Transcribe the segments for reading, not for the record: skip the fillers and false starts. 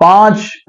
5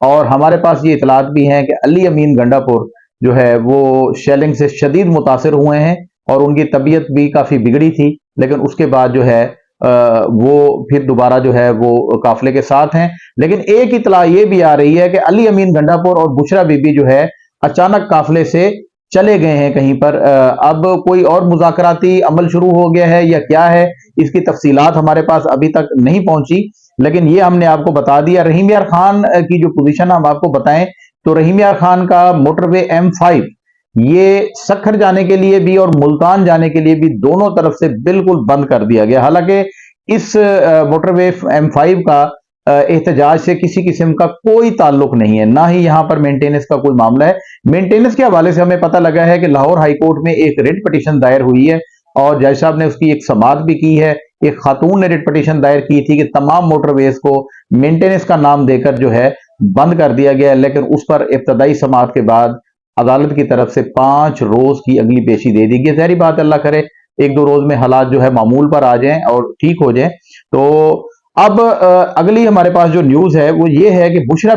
اور ہمارے پاس یہ اطلاعات بھی ہیں کہ علی امین گنڈاپور جو ہے وہ شیلنگ سے شدید متاثر ہوئے ہیں اور ان کی طبیعت بھی کافی بگڑی تھی، لیکن اس کے بعد جو ہے وہ پھر دوبارہ جو ہے وہ قافلے کے ساتھ ہیں۔ لیکن ایک اطلاع یہ بھی آ رہی ہے کہ علی امین گنڈاپور اور بشرا بی بی جو ہے اچانک قافلے سے چلے گئے ہیں کہیں پر۔ اب کوئی اور مذاکراتی عمل شروع ہو گیا ہے یا کیا ہے، اس کی تفصیلات ہمارے پاس ابھی تک نہیں پہنچی، لیکن یہ ہم نے آپ کو بتا دیا۔ رحیم یار خان کی جو پوزیشن ہم آپ کو بتائیں تو رحیم یار خان کا موٹر وے M5 یہ سکھر جانے کے لیے بھی اور ملتان جانے کے لیے بھی دونوں طرف سے بالکل بند کر دیا گیا۔ حالانکہ اس موٹر وے M5 کا احتجاج سے کسی قسم کا کوئی تعلق نہیں ہے، نہ ہی یہاں پر مینٹیننس کا کوئی معاملہ ہے۔ مینٹیننس کے حوالے سے ہمیں پتہ لگا ہے کہ لاہور ہائی کورٹ میں ایک ریٹ پٹیشن دائر ہوئی ہے اور جج صاحب نے اس کی ایک سماعت بھی کی ہے۔ ایک خاتون نے ریٹ پٹیشن دائر کی تھی کہ تمام موٹر ویز کو مینٹیننس کا نام دے کر جو ہے بند کر دیا گیا ہے، لیکن اس پر ابتدائی سماعت کے بعد عدالت کی طرف سے 5 روز کی اگلی پیشی دے دی گئی۔ ظاہری بات اللہ کرے 1-2 روز میں حالات جو ہے معمول پر آ جائیں اور ٹھیک ہو جائیں۔ تو اب اگلی ہمارے پاس جو نیوز ہے وہ یہ ہے کہ بشرا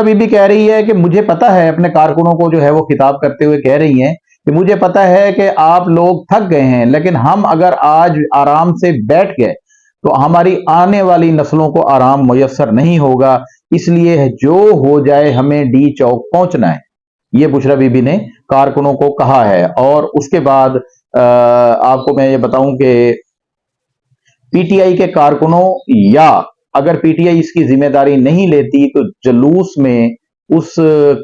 بی بی کہہ رہی ہے کہ مجھے پتا ہے، اپنے کارکنوں کو جو ہے وہ خطاب کرتے ہوئے کہہ رہی ہیں کہ مجھے پتا ہے کہ آپ لوگ تھک گئے ہیں، لیکن ہم اگر آج آرام سے بیٹھ گئے تو ہماری آنے والی نسلوں کو آرام میسر نہیں ہوگا، اس لیے جو ہو جائے ہمیں ڈی چوک پہنچنا ہے۔ یہ بشرا بی بی نے کارکنوں کو کہا ہے۔ اور اس کے بعد آپ کو میں یہ بتاؤں کہ پی ٹی آئی کے کارکنوں یا اگر پی ٹی آئی اس کی ذمہ داری نہیں لیتی تو جلوس میں اس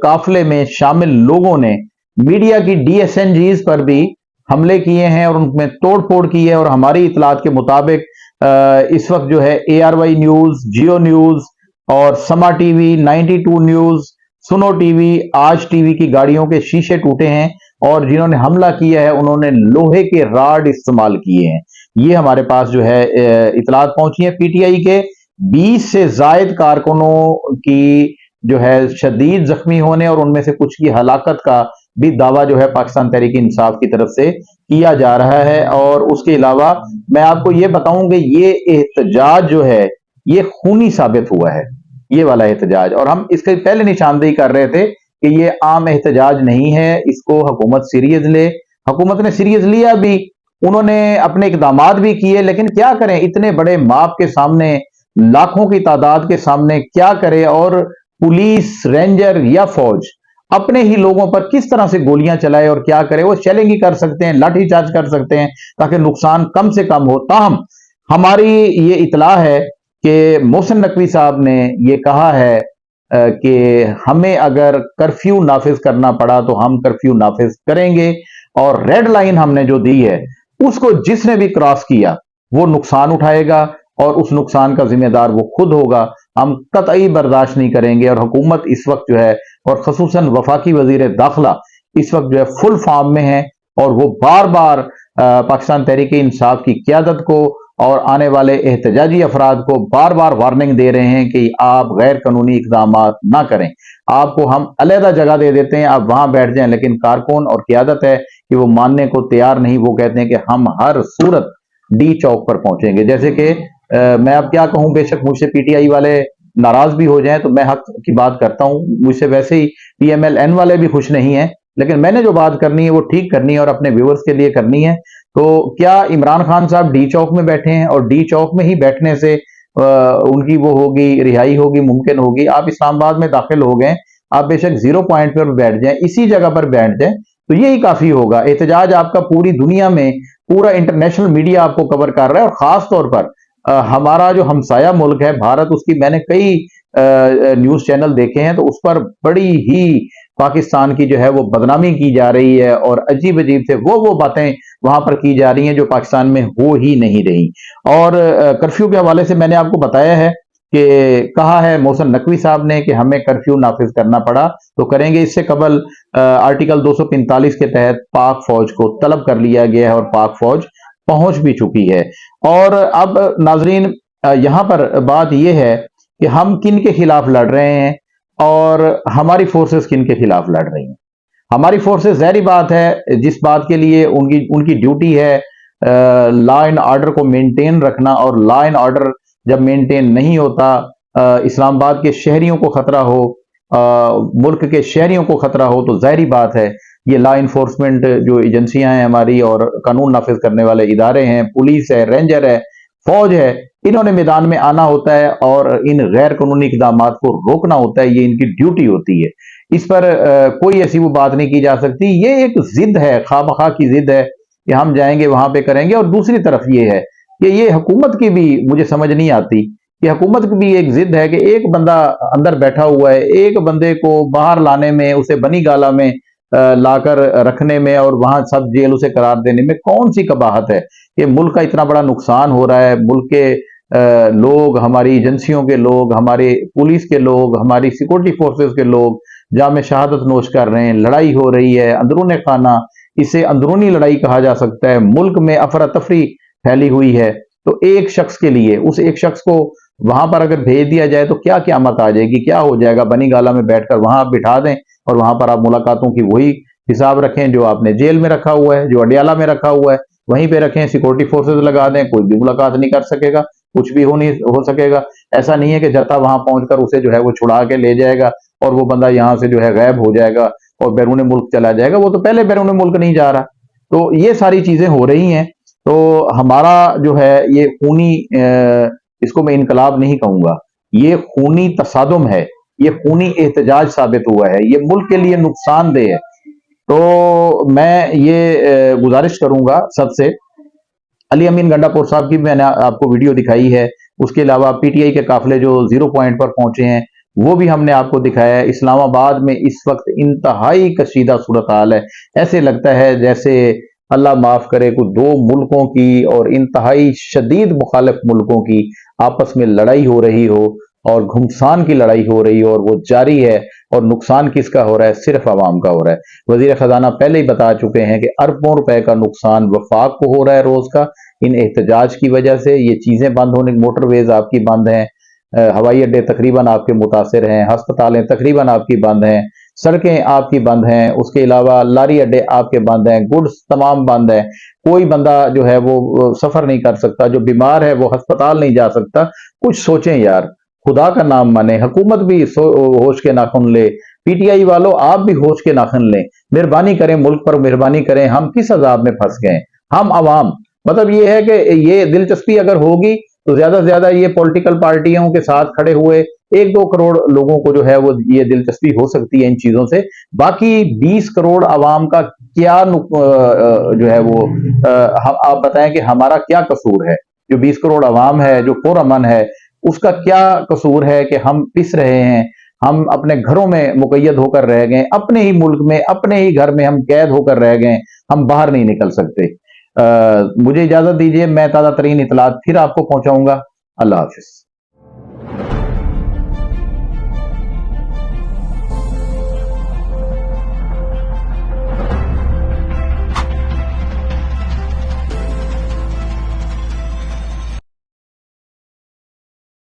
قافلے میں شامل لوگوں نے میڈیا کی DSNGs پر بھی حملے کیے ہیں اور ان میں توڑ پھوڑ کی ہے۔ اور ہماری اطلاعات کے مطابق اس وقت جو ہے ARY نیوز، جیو نیوز اور سما ٹی وی، 92 نیوز، سنو ٹی وی، آج ٹی وی کی گاڑیوں کے شیشے ٹوٹے ہیں اور جنہوں نے حملہ کیا ہے انہوں نے لوہے کے راڈ استعمال کیے ہیں۔ یہ ہمارے پاس جو ہے اطلاعات پہنچی ہیں۔ پی ٹی آئی کے 20 سے زائد کارکنوں کی جو ہے شدید زخمی ہونے اور ان میں سے کچھ کی ہلاکت کا بھی دعویٰ جو ہے پاکستان تحریک انصاف کی طرف سے کیا جا رہا ہے۔ اور اس کے علاوہ میں آپ کو یہ بتاؤں کہ یہ احتجاج جو ہے یہ خونی ثابت ہوا ہے، یہ والا احتجاج، اور ہم اس کے پہلے نشاندہی کر رہے تھے کہ یہ عام احتجاج نہیں ہے، اس کو حکومت سیریز لے۔ حکومت نے سیریز لیا بھی، انہوں نے اپنے اقدامات بھی کیے، لیکن کیا کریں اتنے بڑے ماپ کے سامنے، لاکھوں کی تعداد کے سامنے کیا کرے؟ اور پولیس، رینجر یا فوج اپنے ہی لوگوں پر کس طرح سے گولیاں چلائے اور کیا کرے؟ وہ شیلنگ ہی کر سکتے ہیں، لاٹھی چارج کر سکتے ہیں تاکہ نقصان کم سے کم ہو۔ تاہم ہماری یہ اطلاع ہے کہ محسن نقوی صاحب نے یہ کہا ہے کہ ہمیں اگر کرفیو نافذ کرنا پڑا تو ہم کرفیو نافذ کریں گے، اور ریڈ لائن ہم نے جو دی ہے اس کو جس نے بھی کراس کیا وہ نقصان اٹھائے گا اور اس نقصان کا ذمہ دار وہ خود ہوگا۔ ہم قطعی برداشت نہیں کریں گے۔ اور حکومت اس وقت جو ہے، اور خصوصاً وفاقی وزیر داخلہ اس وقت جو ہے فل فارم میں ہے اور وہ بار بار پاکستان تحریک انصاف کی قیادت کو اور آنے والے احتجاجی افراد کو بار بار وارننگ دے رہے ہیں کہ آپ غیر قانونی اقدامات نہ کریں، آپ کو ہم علیحدہ جگہ دے دیتے ہیں، آپ وہاں بیٹھ جائیں۔ لیکن کارکن اور قیادت ہے کہ وہ ماننے کو تیار نہیں، وہ کہتے ہیں کہ ہم ہر صورت ڈی چوک پر پہنچیں گے۔ جیسے کہ میں اب کیا کہوں، بے شک مجھ سے پی ٹی آئی والے ناراض بھی ہو جائیں تو میں حق کی بات کرتا ہوں، مجھ سے ویسے ہی PMLN والے بھی خوش نہیں ہیں، لیکن میں نے جو بات کرنی ہے وہ ٹھیک کرنی ہے اور اپنے ویورز کے لیے کرنی ہے۔ تو کیا عمران خان صاحب ڈی چوک میں بیٹھے ہیں اور ڈی چوک میں ہی بیٹھنے سے ان کی وہ ہوگی رہائی ہوگی، ممکن ہوگی؟ آپ اسلام آباد میں داخل ہو گئے، آپ بے شک 0 پوائنٹ پر بیٹھ جائیں، اسی جگہ پر بیٹھ جائیں تو یہی کافی ہوگا۔ احتجاج آپ کا پوری دنیا میں، پورا انٹرنیشنل میڈیا آپ کو کور کر رہا ہے، اور خاص طور پر ہمارا جو ہمسایہ ملک ہے بھارت، اس کی میں نے کئی نیوز چینل دیکھے ہیں تو اس پر بڑی ہی پاکستان کی جو ہے وہ بدنامی کی جا رہی ہے اور عجیب عجیب سے وہ باتیں وہاں پر کی جا رہی ہیں جو پاکستان میں ہو ہی نہیں رہی۔ اور کرفیو کے حوالے سے میں نے آپ کو بتایا ہے کہ کہا ہے محسن نقوی صاحب نے کہ ہمیں کرفیو نافذ کرنا پڑا تو کریں گے۔ اس سے قبل آرٹیکل 245 کے تحت پاک فوج کو طلب کر لیا گیا ہے اور پاک فوج پہنچ بھی چکی ہے۔ اور اب ناظرین یہاں پر بات یہ ہے کہ ہم کن کے خلاف لڑ رہے ہیں اور ہماری فورسز کن کے خلاف لڑ رہی ہیں۔ ہماری فورسز ظاہری بات ہے جس بات کے لیے ان کی ڈیوٹی ہے لا اینڈ آرڈر کو مینٹین رکھنا، اور لا اینڈ آرڈر جب مینٹین نہیں ہوتا اسلام آباد کے شہریوں کو خطرہ ہو، ملک کے شہریوں کو خطرہ ہو، تو ظاہری بات ہے یہ لا انفورسمنٹ جو ایجنسیاں ہیں ہماری اور قانون نافذ کرنے والے ادارے ہیں، پولیس ہے، رینجر ہے، فوج ہے، انہوں نے میدان میں آنا ہوتا ہے اور ان غیر قانونی اقدامات کو روکنا ہوتا ہے، یہ ان کی ڈیوٹی ہوتی ہے۔ اس پر کوئی ایسی وہ بات نہیں کی جا سکتی، یہ ایک ضد ہے، خواہ مخواہ کی ضد ہے کہ ہم جائیں گے وہاں پہ کریں گے۔ اور دوسری طرف یہ ہے کہ یہ حکومت کی بھی مجھے سمجھ نہیں آتی کہ حکومت کی بھی ایک ضد ہے کہ ایک بندہ اندر بیٹھا ہوا ہے، ایک بندے کو باہر لانے میں، اسے بنی گالا میں لا کر رکھنے میں اور وہاں سب جیل اسے قرار دینے میں کون سی قباحت ہے؟ کہ ملک کا اتنا بڑا نقصان ہو رہا ہے، ملک کے لوگ، ہماری ایجنسیوں کے لوگ، ہمارے پولیس کے لوگ، ہماری سیکورٹی فورسز کے لوگ جام شہادت نوش کر رہے ہیں، لڑائی ہو رہی ہے اندرون خانہ، اسے اندرونی لڑائی کہا جا سکتا ہے، ملک میں افراتفری پھیلی ہوئی ہے، تو ایک شخص کے لیے، اس ایک شخص کو وہاں پر اگر بھیج دیا جائے تو کیا قیامت آ جائے گی، کیا ہو جائے گا؟ بنی گالا میں بیٹھ کر وہاں بٹھا دیں اور وہاں پر آپ ملاقاتوں کی وہی حساب رکھیں جو آپ نے جیل میں رکھا ہوا ہے، جو اڈیالہ میں رکھا ہوا ہے، وہیں پہ رکھیں، سیکورٹی فورسز لگا دیں، کوئی بھی ملاقات نہیں کر سکے گا، کچھ بھی ہو سکے گا۔ ایسا نہیں ہے کہ جتا وہاں پہنچ کر اسے جو ہے وہ چھڑا کے لے جائے گا اور وہ بندہ یہاں سے جو ہے غائب ہو جائے گا اور بیرون ملک چلا جائے گا، وہ تو پہلے بیرون ملک نہیں جا رہا۔ تو یہ ساری چیزیں ہو رہی ہیں، تو ہمارا جو ہے یہ خونی اس کو میں انقلاب نہیں کہوں گا، یہ خونی تصادم ہے، یہ خونی احتجاج ثابت ہوا ہے، یہ ملک کے لیے نقصان دہ ہے۔ تو میں یہ گزارش کروں گا سب سے، علی امین گنڈا پور صاحب کی میں نے آپ کو ویڈیو دکھائی ہے، اس کے علاوہ پی ٹی آئی کے قافلے جو 0 پوائنٹ پر پہنچے ہیں وہ بھی ہم نے آپ کو دکھایا ہے۔ اسلام آباد میں اس وقت انتہائی کشیدہ صورتحال ہے، ایسے لگتا ہے جیسے اللہ معاف کرے کوئی دو ملکوں کی اور انتہائی شدید مخالف ملکوں کی آپس میں لڑائی ہو رہی ہو اور گھمسان کی لڑائی ہو رہی ہو، اور وہ جاری ہے، اور نقصان کس کا ہو رہا ہے؟ صرف عوام کا ہو رہا ہے۔ وزیر خزانہ پہلے ہی بتا چکے ہیں کہ اربوں روپے کا نقصان وفاق کو ہو رہا ہے روز کا، ان احتجاج کی وجہ سے۔ یہ چیزیں بند ہونے، موٹر ویز آپ کی بند ہیں، ہوائی اڈے تقریباً آپ کے متاثر ہیں، ہسپتالیں تقریباً آپ کی بند ہیں، سڑکیں آپ کی بند ہیں، اس کے علاوہ لاری اڈے آپ کے بند ہیں، گڈز تمام بند ہیں، کوئی بندہ جو ہے وہ سفر نہیں کر سکتا، جو بیمار ہے وہ ہسپتال نہیں جا سکتا۔ کچھ سوچیں یار، خدا کا نام مانے، حکومت بھی ہوش کے ناخن لے، پی ٹی آئی والوں آپ بھی ہوش کے ناخن لیں، مہربانی کریں، ملک پر مہربانی کریں۔ ہم کس عذاب میں پھنس گئے؟ ہم عوام، مطلب یہ ہے کہ یہ دلچسپی اگر ہوگی تو زیادہ سے زیادہ یہ پولیٹیکل پارٹیوں کے ساتھ کھڑے ہوئے 1-2 کروڑ لوگوں کو جو ہے وہ یہ دلچسپی ہو سکتی ہے ان چیزوں سے، باقی 20 کروڑ عوام کا کیا جو ہے وہ آپ بتائیں کہ ہمارا کیا قصور ہے؟ جو 20 کروڑ عوام ہے، جو پرامن ہے، اس کا کیا قصور ہے کہ ہم پس رہے ہیں؟ ہم اپنے گھروں میں مقید ہو کر رہ گئے، اپنے ہی ملک میں، اپنے ہی گھر میں ہم قید ہو کر رہ گئے، ہم باہر نہیں نکل سکتے۔ مجھے اجازت دیجیے، میں تازہ ترین اطلاعات پھر آپ کو پہنچاؤں گا۔ اللہ حافظ۔